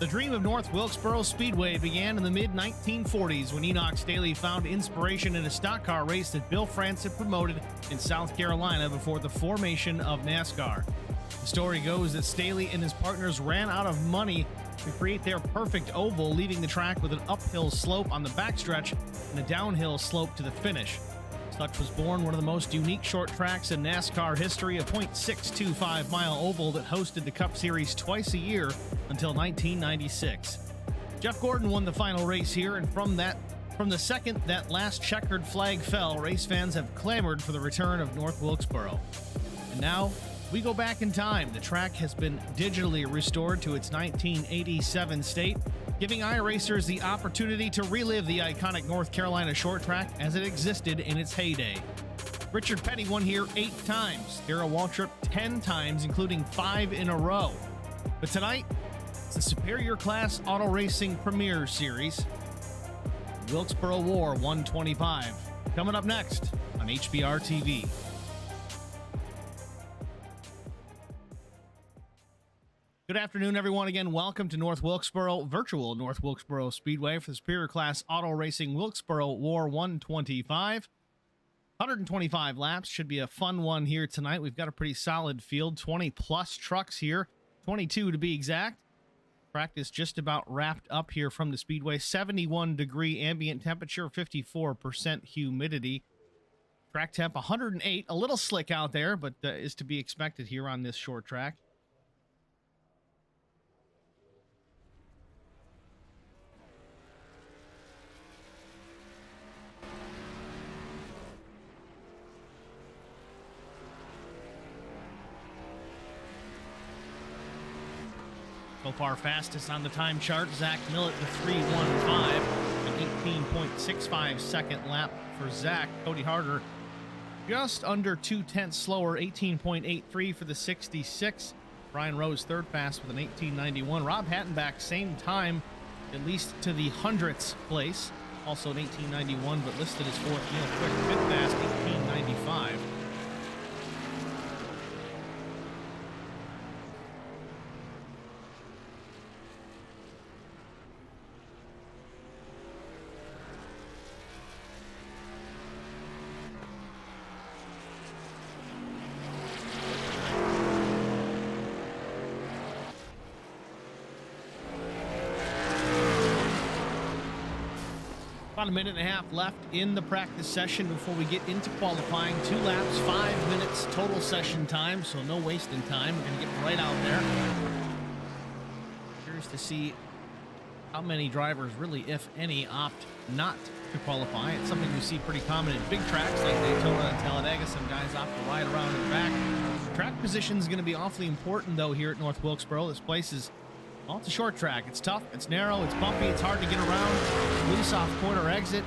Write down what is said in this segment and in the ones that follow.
The dream of North Wilkesboro Speedway began in the mid-1940s when Enoch Staley found inspiration in a stock car race that Bill France had promoted in South Carolina before the formation of NASCAR. The story goes that Staley and his partners ran out of money to create their perfect oval, leaving the track with an uphill slope on the backstretch and a downhill slope to the finish. Such was born one of the most unique short tracks in NASCAR history, a .625-mile oval that hosted the Cup Series twice a year until 1996. Jeff Gordon won the final race here, and from the second that last checkered flag fell, race fans have clamored for the return of North Wilkesboro. And now, we go back in time. The track has been digitally restored to its 1987 state, giving iRacers the opportunity to relive the iconic North Carolina short track as it existed in its heyday. Richard Petty won here 8 times, Darrell Waltrip 10 times, including 5 in a row. But tonight, it's the Superior Class Auto Racing Premier Series, Wilkesboro War 125, coming up next on HBR TV. Good afternoon, everyone. Again, welcome to North Wilkesboro, virtual North Wilkesboro Speedway for the Superior Class Auto Racing Wilkesboro War 125. 125 laps. Should be a fun one here tonight. We've got a pretty solid field, 20-plus trucks here, 22 to be exact. Practice just about wrapped up here from the Speedway. 71-degree ambient temperature, 54% humidity. Track temp 108. A little slick out there, but is to be expected here on this short track. So far, fastest on the time chart, Zach Millett, the 3:15, an 18.65 second lap for Zach. Cody Harder, just under 2/10 slower, 18.83 for the 66. Brian Rose, third fast with an 18.91. Rob Hattenbach, same time, at least to the hundredths place, also an 18.91, but listed as fourth. Neil Quick, fifth fast, 18.95. About a minute and a half left in the practice session before we get into qualifying. 2 laps, 5 minutes total session time, so no wasting time. We're going to get right out there. Curious to see how many drivers, really, if any, opt not to qualify. It's something we see pretty common at big tracks like Daytona and Talladega. Some guys opt to ride around in the back. Track position is going to be awfully important, though, here at North Wilkesboro. This place is, well, it's a short track. It's tough, it's narrow, it's bumpy, it's hard to get around. Loose off corner exit.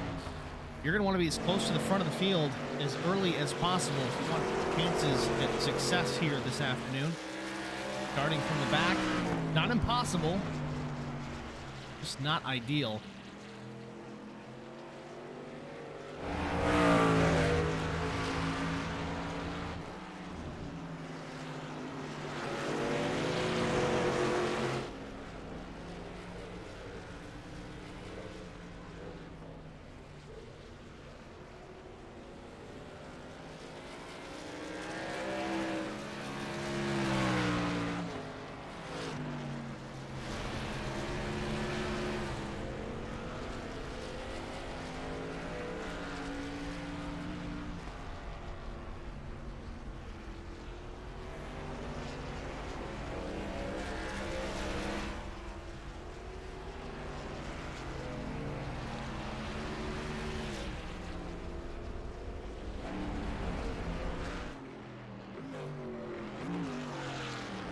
You're going to want to be as close to the front of the field as early as possible if you want chances at success here this afternoon. Starting from the back, not impossible, just not ideal.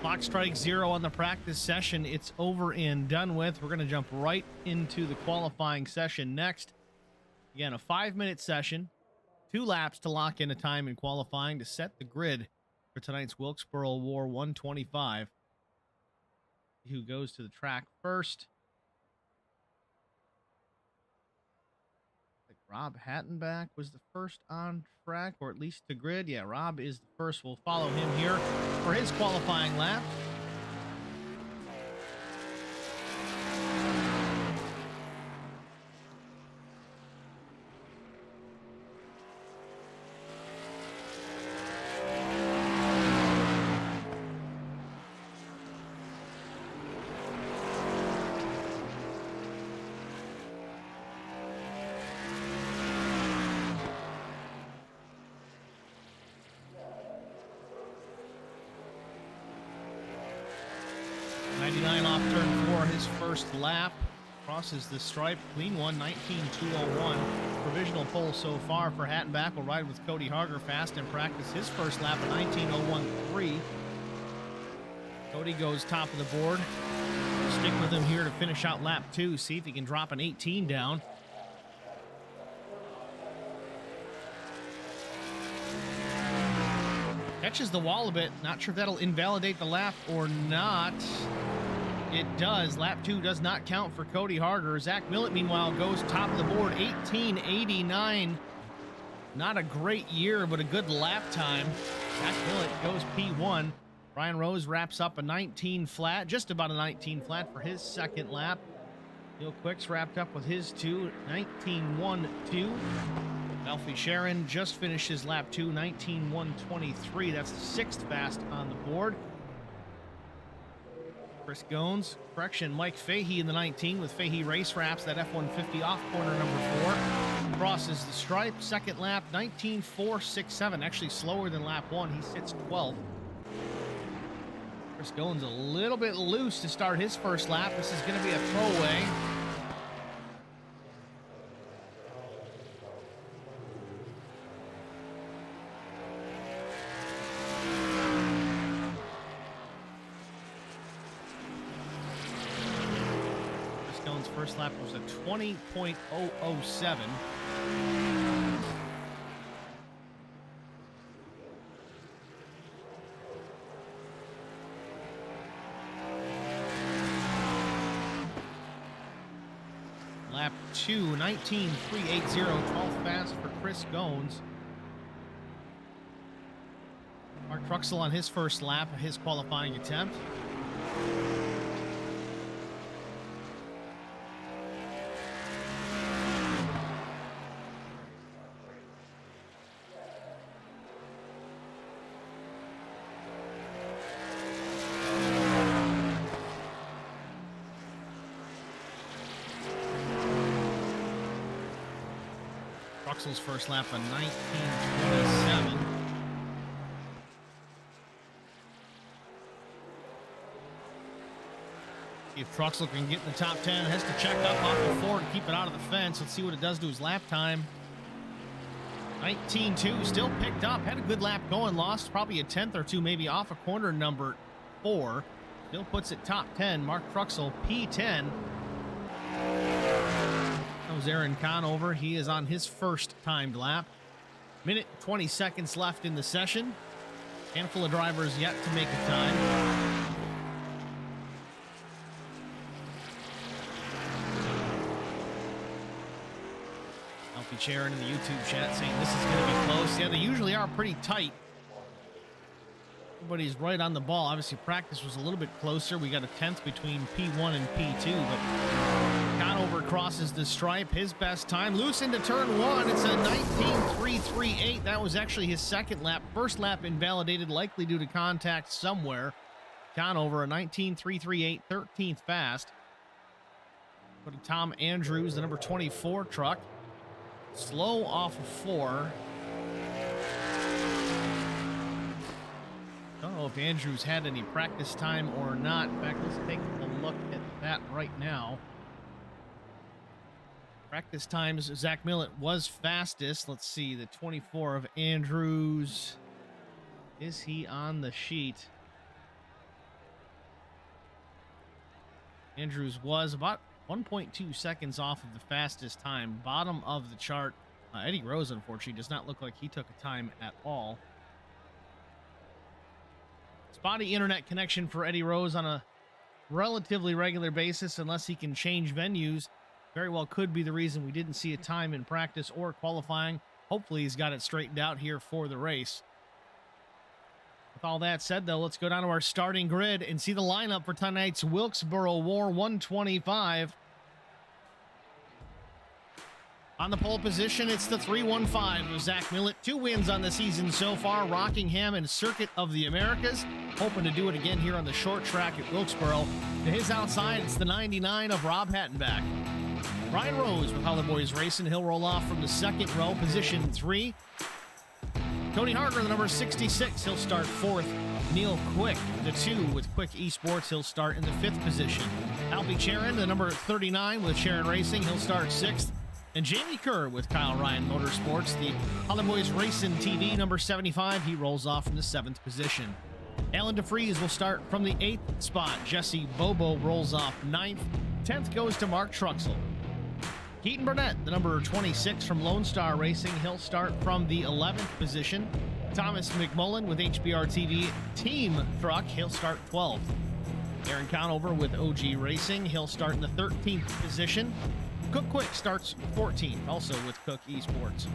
Clock strikes 0 on the practice session. It's over and done with. We're going to jump right into the qualifying session next. Again, a 5-minute session, 2 laps to lock in a time in qualifying to set the grid for tonight's Wilkesboro War 125. Who goes to the track first? Rob Hattenbach was the first on track, or at least to grid. Yeah, Rob is the first. We'll follow him here for his qualifying lap. 99 off turn 4, his first lap. Crosses the stripe, clean one, 19.201. Provisional pole so far for Hattenback. Will ride with Cody Harger fast in practice. His first lap, 19.013. Cody goes top of the board. Stick with him here to finish out lap 2. See if he can drop an 18 down. Catches the wall a bit. Not sure if that'll invalidate the lap or not. It does. Lap 2 does not count for Cody Harger. Zach Millett, meanwhile, goes top of the board, 18.89. Not a great year, but a good lap time. Zach Millett goes P1. Ryan Rose wraps up a 19 flat, just about a 19 flat for his second lap. Neil Quicks wrapped up with his 19.1.2. Alfie Sharon just finished his lap 2, 19.123. That's the sixth fast on the board. Chris Gones, correction, Mike Fahey in the 19 with Fahey race wraps that F-150 off corner number 4. Crosses the stripe, second lap, 19.467, actually slower than lap 1. He sits 12th. Chris Gones a little bit loose to start his first lap. This is going to be a throwaway. First lap was a 20.007. Lap 2, 19.380, 12th fast for Chris Gones. Mark Truxell on his first lap of his qualifying attempt. Truxell's first lap of 19.27. If Truxell can get in the top 10, has to check up off of 4 to keep it out of the fence. Let's see what it does to his lap time. 19.2, still picked up. Had a good lap going, lost probably a tenth or two, maybe off of corner number 4. Still puts it top 10. Mark Truxell, P10. That was Aaron Conover. He is on his first timed lap. Minute 20 seconds left in the session. Handful of drivers yet to make a time. Alfie Sharon in the YouTube chat saying this is going to be close. Yeah, they usually are pretty tight. Everybody's right on the ball. Obviously, practice was a little bit closer. We got a tenth between P1 and P2, but Conover crosses the stripe. His best time. Loose into turn 1. It's a 19.338. That was actually his second lap. First lap invalidated, likely due to contact somewhere. Conover, a 19.338, 13th fast. Go to Tom Andrews, the number 24 truck. Slow off of 4. Don't know if Andrews had any practice time or not. In fact, let's take a look at that right now. Practice times, Zach Millett was fastest. Let's see, the 24 of Andrews. Is he on the sheet? Andrews was about 1.2 seconds off of the fastest time. Bottom of the chart. Eddie Rose, unfortunately, does not look like he took a time at all. Spotty internet connection for Eddie Rose on a relatively regular basis, unless he can change venues. Very well could be the reason we didn't see a time in practice or qualifying. Hopefully he's got it straightened out here for the race. With all that said, though, let's go down to our starting grid and see the lineup for tonight's Wilkesboro War 125. On the pole position, it's the 315 with Zach Millett. 2 wins on the season so far, Rockingham and Circuit of the Americas. Hoping to do it again here on the short track at Wilkesboro. To his outside, it's the 99 of Rob Hattenback. Ryan Rose with Holly Boys Racing. He'll roll off from the second row, position 3. Cody Harger, the number 66. He'll start 4th. Neil Quick, the 2 with Quick Esports. He'll start in the 5th position. Alfie Charon, the number 39 with Charon Racing. He'll start 6th. And Jamie Kerr with Kyle Ryan Motorsports, the Holland Boys Racing TV, number 75. He rolls off from the 7th position. Alan DeFries will start from the 8th spot. Jesse Bobo rolls off 9th. 10th goes to Mark Truxell. Keaton Burnett, the number 26 from Lone Star Racing. He'll start from the 11th position. Thomas McMullen with HBR TV Team Truck. He'll start 12th. Aaron Conover with OG Racing. He'll start in the 13th position. Cook Quick starts 14th, also with Cook Esports.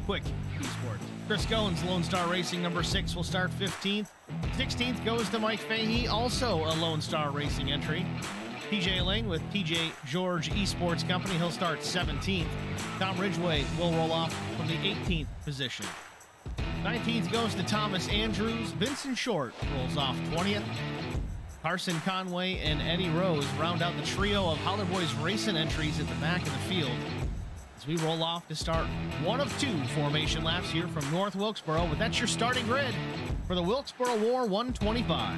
Quick Esports. Chris Goins, Lone Star Racing, number 6, will start 15th. 16th goes to Mike Fahey, also a Lone Star Racing entry. TJ Lane with TJ George Esports Company. He'll start 17th. Tom Ridgway will roll off from the 18th position. 19th goes to Thomas Andrews. Vincent Short rolls off 20th. Carson Conway and Eddie Rose round out the trio of Howler Boys Racing entries at the back of the field as we roll off to start one of 2 formation laps here from North Wilkesboro. But that's your starting grid for the Wilkesboro War 125.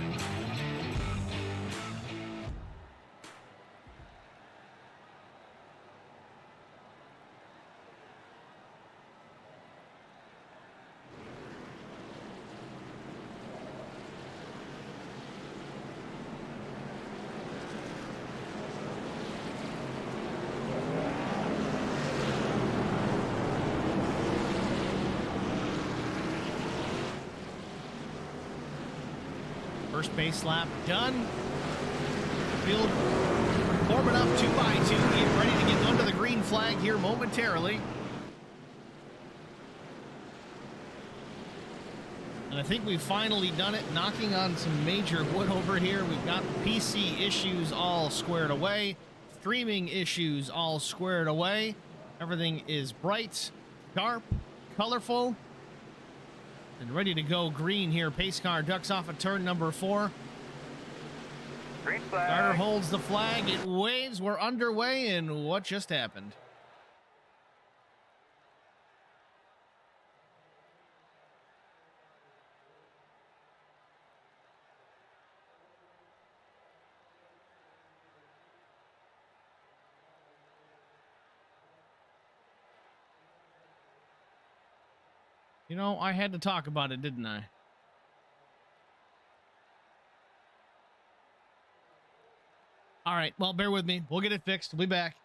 First base lap done. Field forming up 2 by 2. Get ready to get under the green flag here momentarily. And I think we've finally done it, knocking on some major wood over here. We've got the PC issues all squared away. Streaming issues all squared away. Everything is bright, sharp, colorful, and ready to go green here. Pace car ducks off at turn number 4. Green flag. Starter holds the flag. It waves. We're underway. And what just happened? You know, I had to talk about it, didn't I? All right, well, bear with me. We'll get it fixed. We'll be back.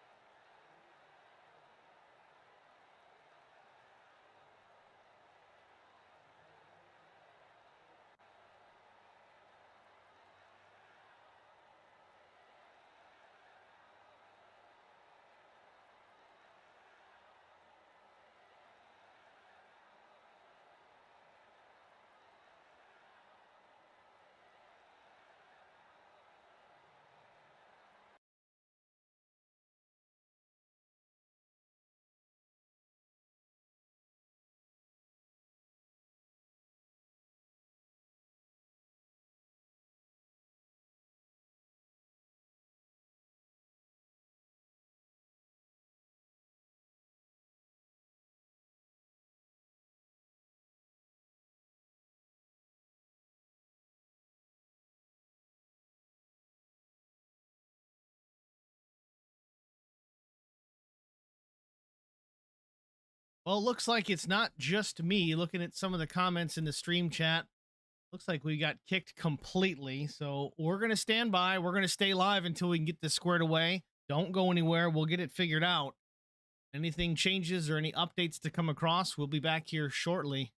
Well, it looks like it's not just me. Looking at some of the comments in the stream chat, looks like we got kicked completely. So we're going to stand by. We're going to stay live until we can get this squared away. Don't go anywhere. We'll get it figured out. Anything changes or any updates to come across, we'll be back here shortly.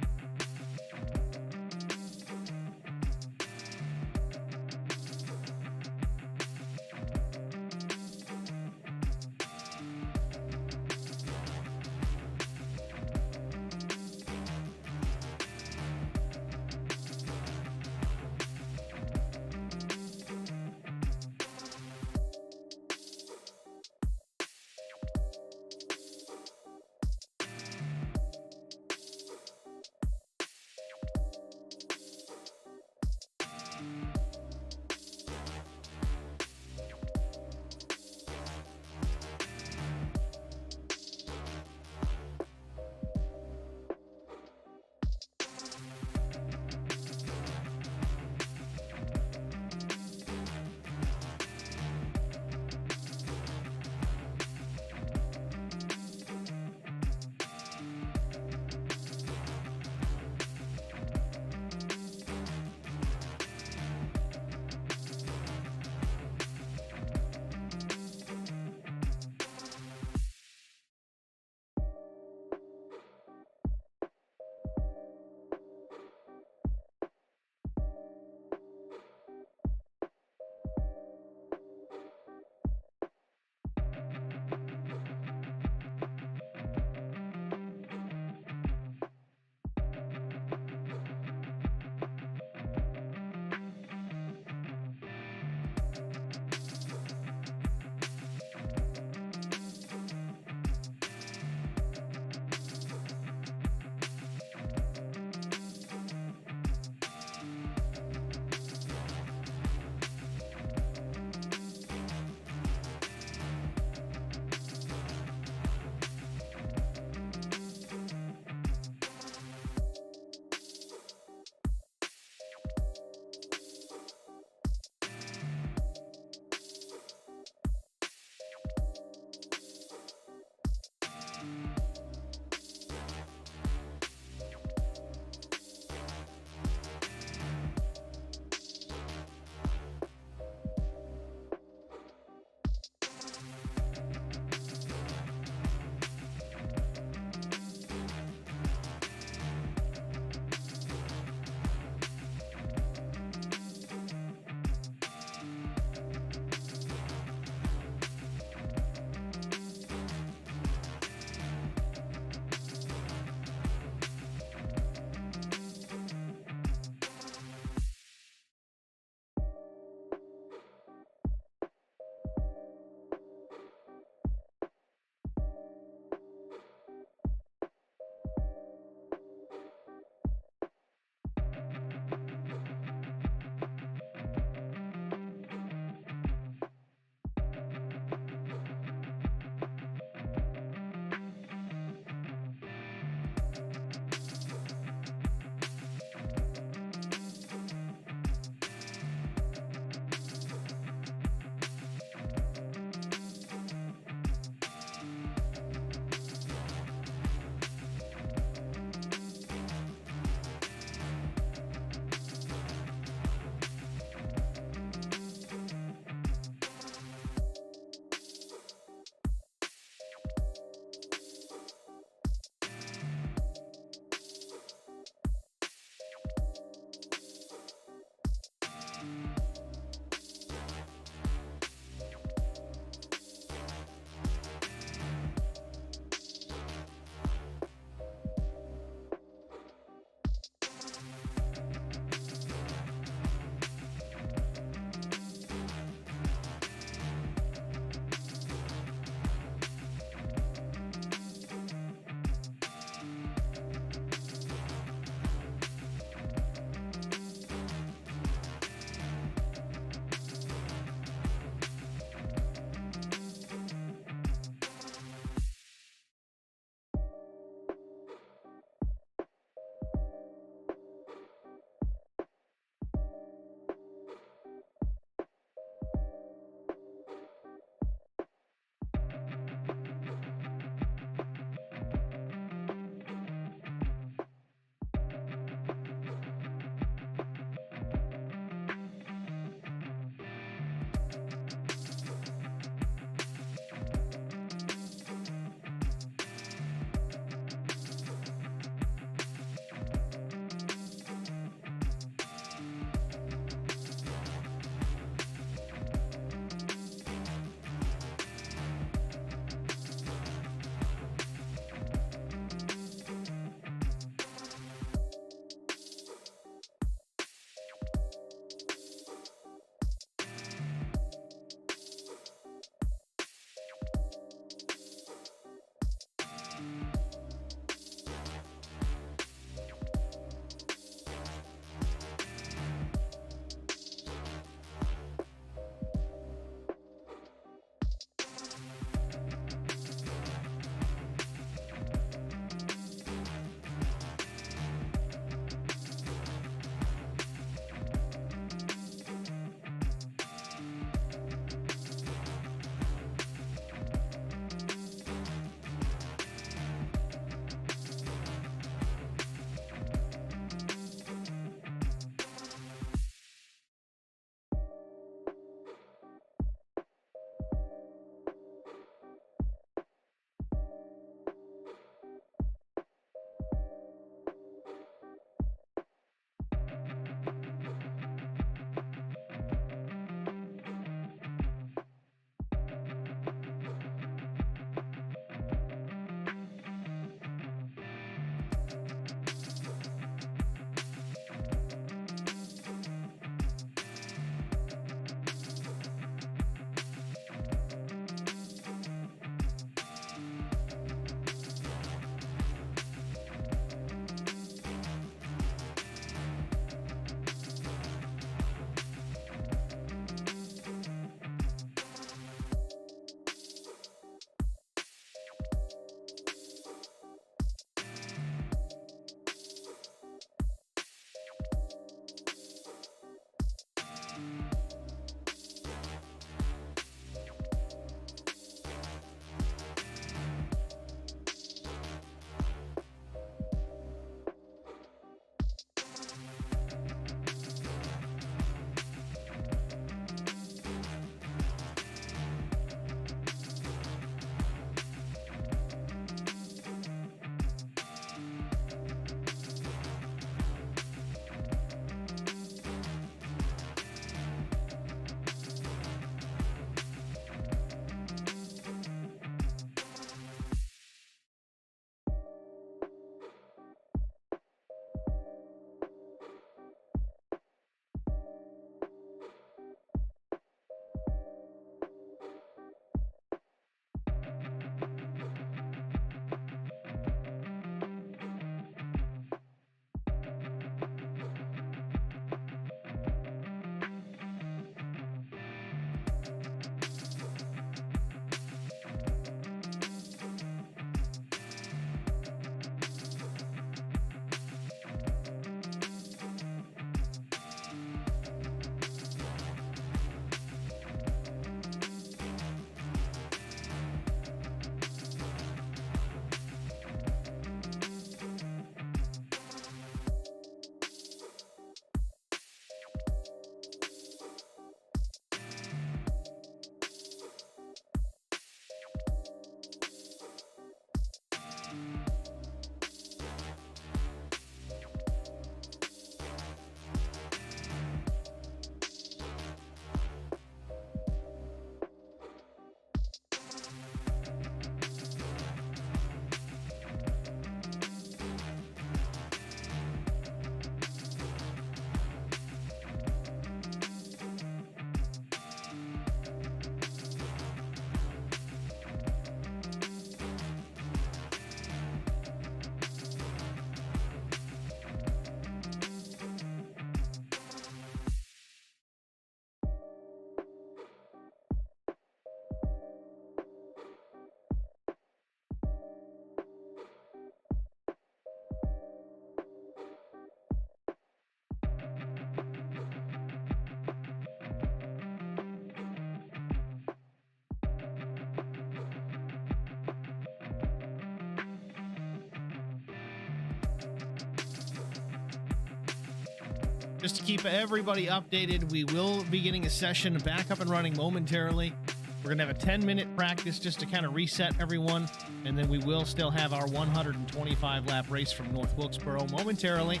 Just to keep everybody updated, we will be getting a session back up and running momentarily. We're going to have a 10-minute practice just to kind of reset everyone, and then we will still have our 125-lap race from North Wilkesboro momentarily.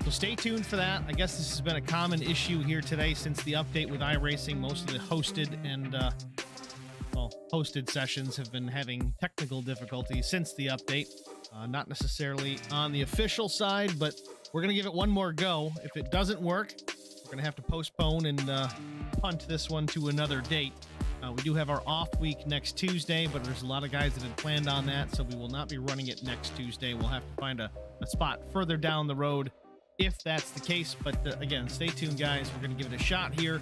So stay tuned for that. I guess this has been a common issue here today since the update with iRacing. Most of the hosted and hosted sessions have been having technical difficulties since the update. Not necessarily on the official side, but we're going to give it one more go. If it doesn't work, we're going to have to postpone and punt this one to another date. We do have our off week next Tuesday, but there's a lot of guys that had planned on that, so we will not be running it next Tuesday. We'll have to find a spot further down the road if that's the case. But again, stay tuned, guys. We're going to give it a shot here.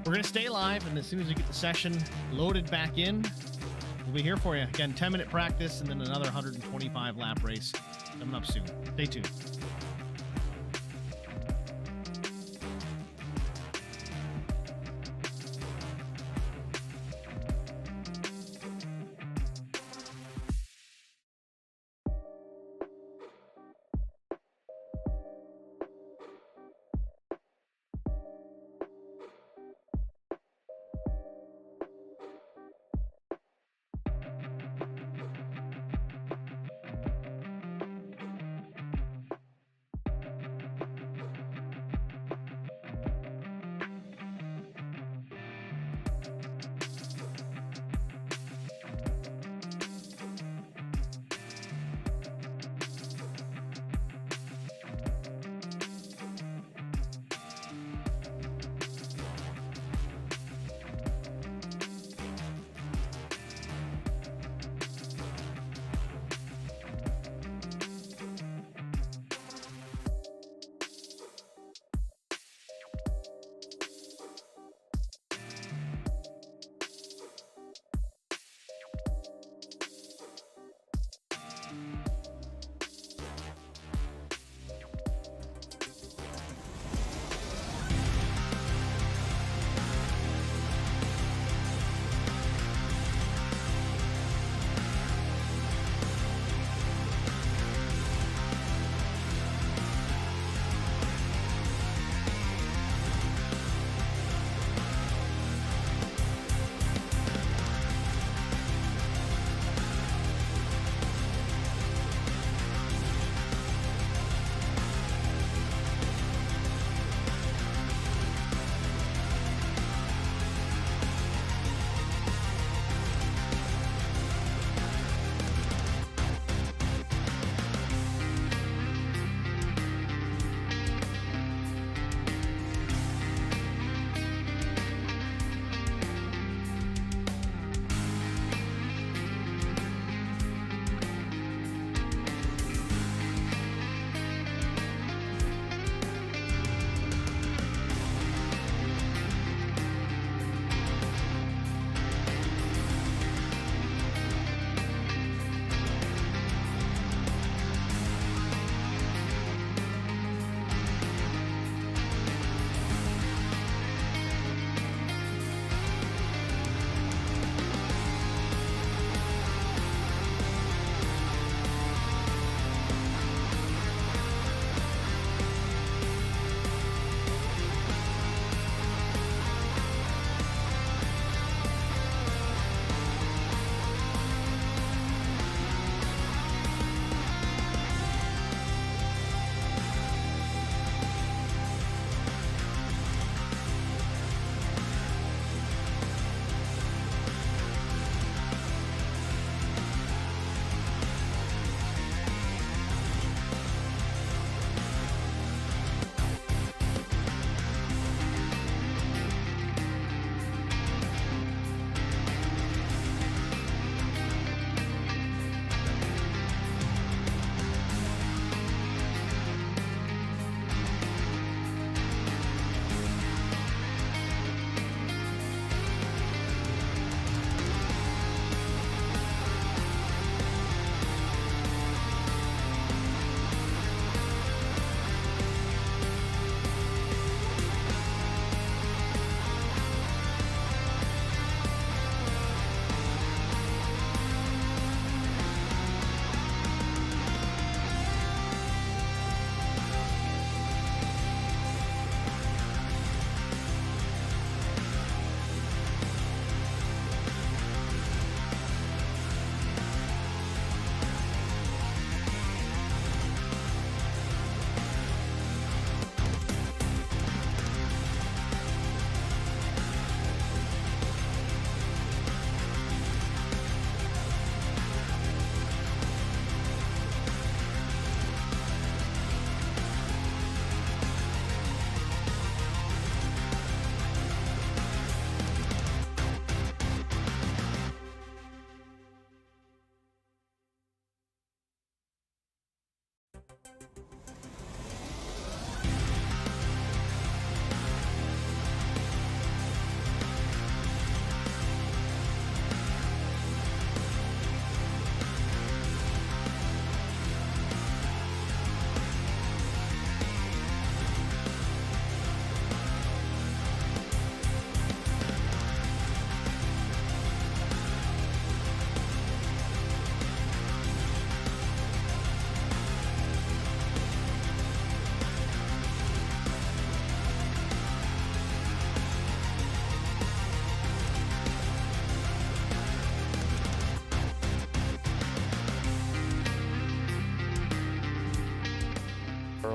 We're going to stay live, and as soon as we get the session loaded back in, we'll be here for you. Again, 10-minute practice and then another 125-lap race coming up soon. Stay tuned.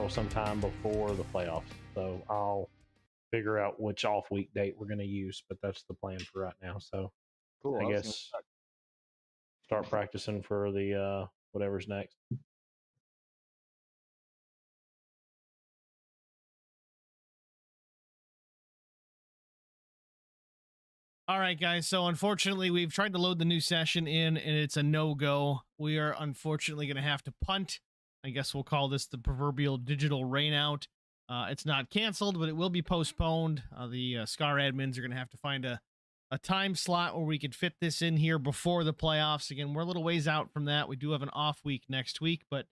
tomorrow sometime before the playoffs. So I'll figure out which off week date we're going to use, but that's the plan for right now. So Cool. I guess start practicing for the whatever's next. All right, guys. So unfortunately, we've tried to load the new session in, and it's a no-go. We are unfortunately going to have to punt. I guess we'll call this the proverbial digital rainout. It's not canceled, but it will be postponed. The SCAR admins are going to have to find a time slot where we could fit this in here before the playoffs. Again, we're a little ways out from that. We do have an off week next week, but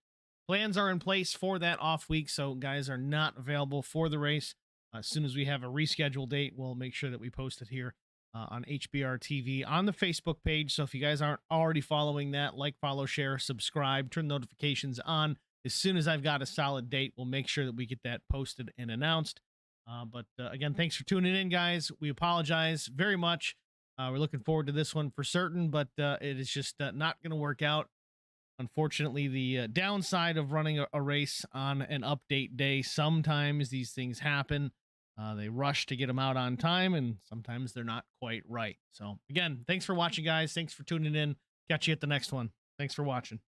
plans are in place for that off week, so guys are not available for the race. As soon as we have a rescheduled date, we'll make sure that we post it here on HBR TV on the Facebook page. So if you guys aren't already following that, like, follow, share, subscribe, turn notifications on. As soon as I've got a solid date, we'll make sure that we get that posted and announced. But again, thanks for tuning in, guys. We apologize very much. We're looking forward to this one for certain, but it is just not going to work out. Unfortunately, the downside of running a race on an update day, sometimes these things happen. They rush to get them out on time, and sometimes they're not quite right. So again, thanks for watching, guys. Thanks for tuning in. Catch you at the next one. Thanks for watching.